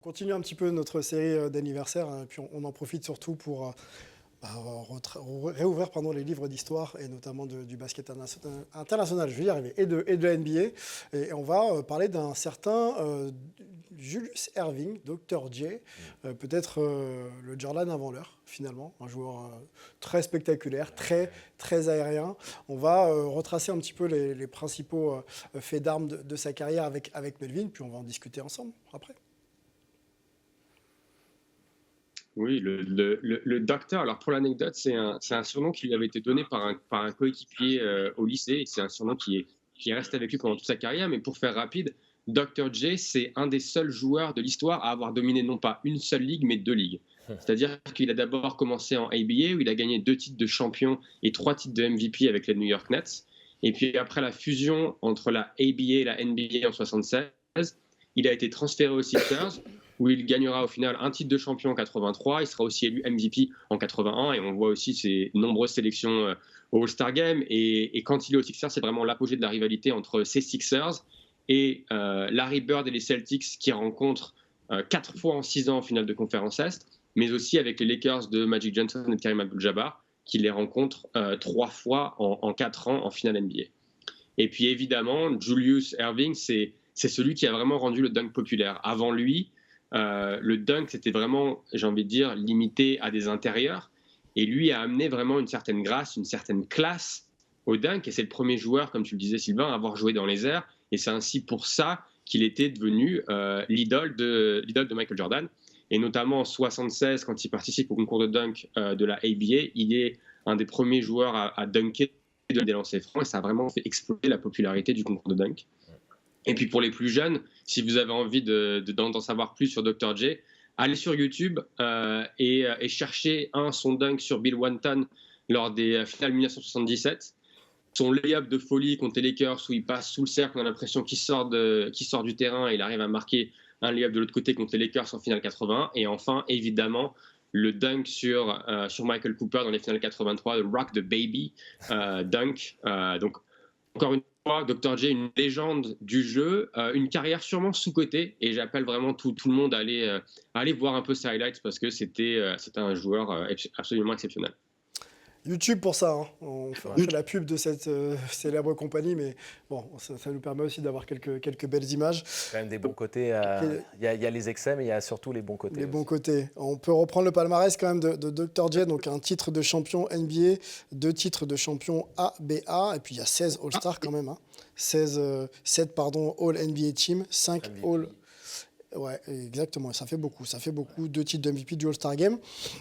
On continue un petit peu notre série d'anniversaire, et puis on en profite surtout pour réouvrir les livres d'histoire, et notamment du basket international, je vais y arriver, et de la NBA. Et on va parler d'un certain Julius Erving, Dr. J, peut-être le Jordan avant l'heure, finalement, un joueur très spectaculaire, très aérien. On va retracer un petit peu les principaux faits d'armes de sa carrière avec Melvin, puis on va en discuter ensemble après. Oui, le docteur. Alors pour l'anecdote, c'est un surnom qui lui avait été donné par un coéquipier au lycée. Et c'est un surnom qui est resté avec lui pendant toute sa carrière. Mais pour faire rapide, Dr. J, c'est un des seuls joueurs de l'histoire à avoir dominé non pas une seule ligue, mais deux ligues. C'est-à-dire qu'il a d'abord commencé en ABA, où il a gagné 2 titres de champion et 3 titres de MVP avec les New York Nets. Et puis après la fusion entre la ABA et la NBA en 76, il a été transféré aux Sixers, où il gagnera au final un titre de champion en 83. Il sera aussi élu MVP en 81, et on voit aussi ses nombreuses sélections au All-Star Game. Et quand il est aux Sixers, c'est vraiment l'apogée de la rivalité entre ces Sixers et Larry Bird et les Celtics, qui rencontrent 4 fois en 6 ans en finale de conférence Est, mais aussi avec les Lakers de Magic Johnson et de Kareem Abdul-Jabbar, qui les rencontrent 3 fois en 4 ans en finale NBA. Et puis évidemment, Julius Erving, c'est celui qui a vraiment rendu le dunk populaire. Avant lui, le dunk, c'était vraiment, j'ai envie de dire, limité à des intérieurs. Et lui a amené vraiment une certaine grâce, une certaine classe au dunk. Et c'est le premier joueur, comme tu le disais, Sylvain, à avoir joué dans les airs. Et c'est ainsi pour ça qu'il était devenu l'idole de Michael Jordan. Et notamment en 76, quand il participe au concours de dunk de la ABA, il est un des premiers joueurs à dunker des lancers francs. Et ça a vraiment fait exploser la popularité du concours de dunk. Et puis pour les plus jeunes, si vous avez envie d'en savoir plus sur Dr. J, allez sur YouTube et cherchez son dunk sur Bill Walton lors des finales 1977. Son lay-up de folie contre les Lakers, où il passe sous le cercle, on a l'impression qu'il sort du terrain et il arrive à marquer un lay-up de l'autre côté contre les Lakers en finale 81. Et enfin, évidemment, le dunk sur Michael Cooper dans les finales 83, le Rock the Baby dunk. Donc, encore une fois, Dr. J, une légende du jeu, une carrière sûrement sous-cotée, et j'appelle vraiment tout le monde à aller voir un peu ses highlights, parce que c'était un joueur absolument exceptionnel. YouTube pour ça, hein. On fait la pub de cette célèbre compagnie, mais bon, ça nous permet aussi d'avoir quelques belles images. Quand même des bons côtés. Il y a les excès, mais il y a surtout les bons côtés. Les aussi. bons côtés. On peut reprendre le palmarès quand même de Dr. J, donc un titre de champion NBA, 2 titres de champion ABA, et puis il y a 16 All-Stars quand même, hein. 7 All-NBA Team, 5 MVP. All... Ouais, exactement, ça fait beaucoup. 2 titres de MVP du All-Star Game.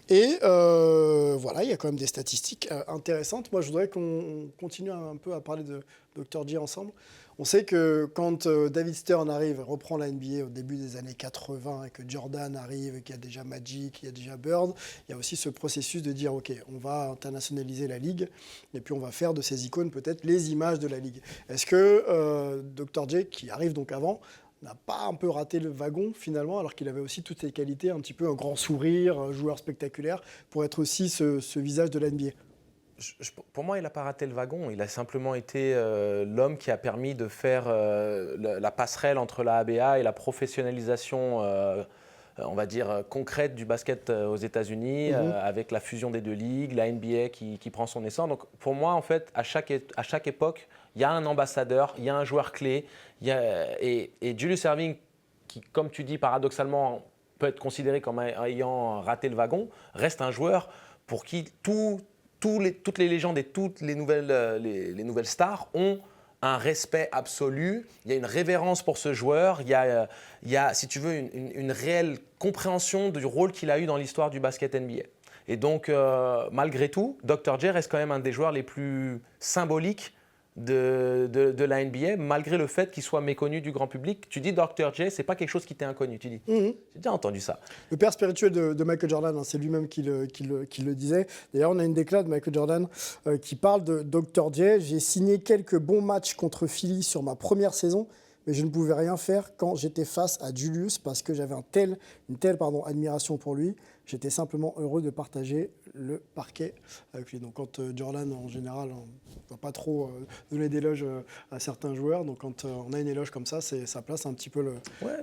Et voilà, il y a quand même des statistiques intéressantes. Moi, je voudrais qu'on continue un peu à parler de Dr. J ensemble. On sait que quand David Stern reprend la NBA au début des années 80, et que Jordan arrive, et qu'il y a déjà Magic, il y a déjà Bird, il y a aussi ce processus de dire, OK, on va internationaliser la Ligue, et puis on va faire de ces icônes peut-être les images de la Ligue. Est-ce que Dr. J, qui arrive donc avant, n'a pas un peu raté le wagon finalement, alors qu'il avait aussi toutes ses qualités, un petit peu un grand sourire, un joueur spectaculaire, pour être aussi ce visage de la NBA? Pour moi, il n'a pas raté le wagon. Il a simplement été l'homme qui a permis de faire la passerelle entre la ABA et la professionnalisation, on va dire, concrète du basket aux États-Unis, avec la fusion des deux ligues, la NBA qui prend son essor. Donc pour moi, en fait, à chaque époque, il y a un ambassadeur, il y a un joueur clé. Et Julius Erving, qui, comme tu dis, paradoxalement, peut être considéré comme ayant raté le wagon, reste un joueur pour qui toutes les légendes et toutes les nouvelles stars ont un respect absolu. Il y a une révérence pour ce joueur. Il y a si tu veux, une réelle compréhension du rôle qu'il a eu dans l'histoire du basket NBA. Et donc, malgré tout, Dr. J reste quand même un des joueurs les plus symboliques de la NBA, malgré le fait qu'il soit méconnu du grand public. Tu dis Dr. J, c'est pas quelque chose qui t'est inconnu, tu dis. J'ai déjà entendu ça. Le père spirituel de Michael Jordan, hein, c'est lui-même qui le disait. D'ailleurs, on a une déclaration de Michael Jordan qui parle de Dr. J. J'ai signé quelques bons matchs contre Philly sur ma première saison, mais je ne pouvais rien faire quand j'étais face à Julius parce que j'avais une telle admiration pour lui. J'étais simplement heureux de partager le parquet avec lui. Donc quand Jordan, en général, on ne va pas trop donner d'éloges à certains joueurs. Donc quand on a une éloge comme ça place un petit peu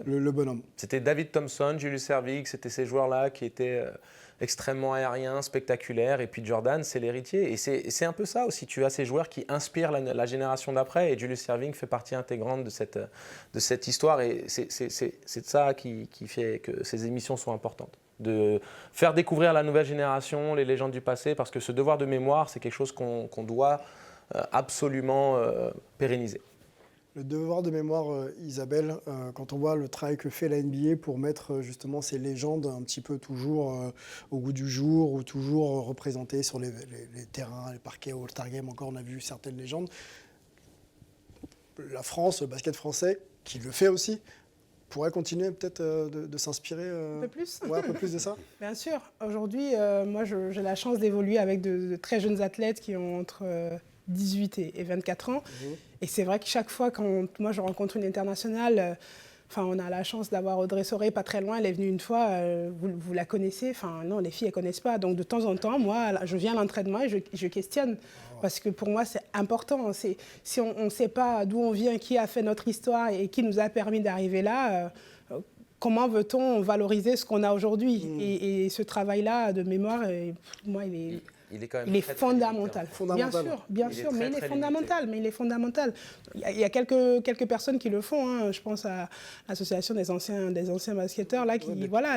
le bonhomme. C'était David Thompson, Julius Erving, c'était ces joueurs-là qui étaient extrêmement aériens, spectaculaires. Et puis Jordan, c'est l'héritier. Et c'est un peu ça aussi. Tu as ces joueurs qui inspirent la génération d'après. Et Julius Erving fait partie intégrante de cette histoire. Et c'est ça qui fait que ces émissions sont importantes. De faire découvrir à la nouvelle génération les légendes du passé, parce que ce devoir de mémoire, c'est quelque chose qu'on doit absolument pérenniser. Le devoir de mémoire, Isabelle, quand on voit le travail que fait la NBA pour mettre justement ces légendes un petit peu toujours au goût du jour ou toujours représentées sur les terrains, les parquets, au All-Star Game, encore on a vu certaines légendes. La France, le basket français, qui le fait aussi, pourrait continuer peut-être de s'inspirer un peu plus. Ouais, un peu plus de ça. Bien sûr. Aujourd'hui, moi, j'ai la chance d'évoluer avec de très jeunes athlètes qui ont entre 18 et 24 ans. Et c'est vrai que chaque fois, quand moi, je rencontre une internationale, on a la chance d'avoir Audrey Sorey pas très loin. Elle est venue une fois, vous la connaissez. Non, les filles, elles ne connaissent pas. Donc, de temps en temps, moi, je viens à l'entraînement et je questionne. Parce que pour moi, c'est important. Si on ne sait pas d'où on vient, qui a fait notre histoire et qui nous a permis d'arriver là, comment veut-on valoriser ce qu'on a aujourd'hui ? Et ce travail-là de mémoire, moi, il est fondamental. Bien sûr, mais il est fondamental. Il y a quelques personnes qui le font. Hein. Je pense à l'association des anciens basketteurs, là,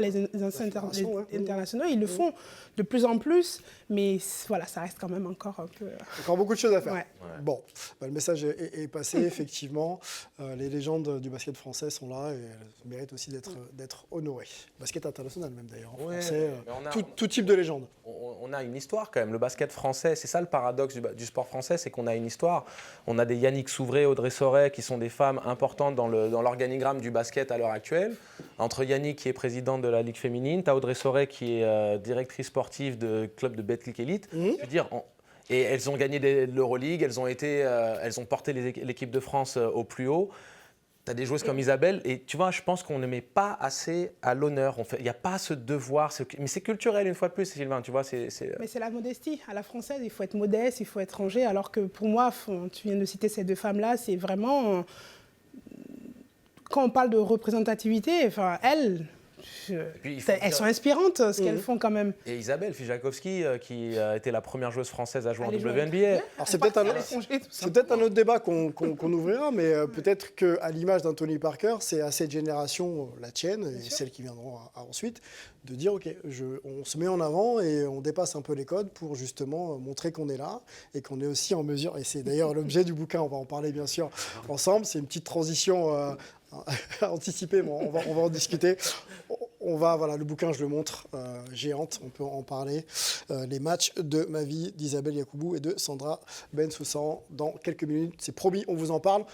les anciens internationaux, ils le font de plus en plus, mais voilà, ça reste quand même encore un peu... Encore beaucoup de choses à faire. Ouais. Bon, le message est passé, effectivement. Les légendes du basket français sont là et elles méritent aussi d'être honorées. Basket international même d'ailleurs, en français, tout type de légende. On a une histoire quand même. Le basket français, c'est ça le paradoxe du sport français, c'est qu'on a une histoire. On a des Yannick Souvray, Audrey Sorey, qui sont des femmes importantes dans l'organigramme du basket à l'heure actuelle. Entre Yannick, qui est présidente de la Ligue féminine, tu as Audrey Sorey, qui est directrice sportive de club de Betclic Elite. Je veux dire, et elles ont gagné l'Euroleague, elles ont porté l'équipe de France au plus haut. Tu as des joueuses comme Isabelle, et tu vois, je pense qu'on ne met pas assez à l'honneur. Il n'y a pas ce devoir, mais c'est culturel une fois de plus, Sylvain, tu vois. Mais c'est la modestie. À la française, il faut être modeste, il faut être rangé, alors que pour moi, tu viens de citer ces deux femmes-là, c'est vraiment... Quand on parle de représentativité, elles sont inspirantes, ce qu'elles font quand même. Et Isabelle Fijakowski, qui a été la première joueuse française à jouer en WNBA. Alors c'est peut-être un autre débat qu'on ouvrira, mais peut-être qu'à l'image d'un Tony Parker, c'est à cette génération, la tienne et celles qui viendront ensuite, de dire ok, on se met en avant et on dépasse un peu les codes pour justement montrer qu'on est là et qu'on est aussi en mesure, et c'est d'ailleurs l'objet du bouquin, on va en parler bien sûr ensemble, c'est une petite transition anticipée, mais on va en discuter. Le bouquin, je le montre, géante, on peut en parler. Les matchs de ma vie d'Isabelle Yacoubou et de Sandra Bensoussan dans quelques minutes. C'est promis, on vous en parle.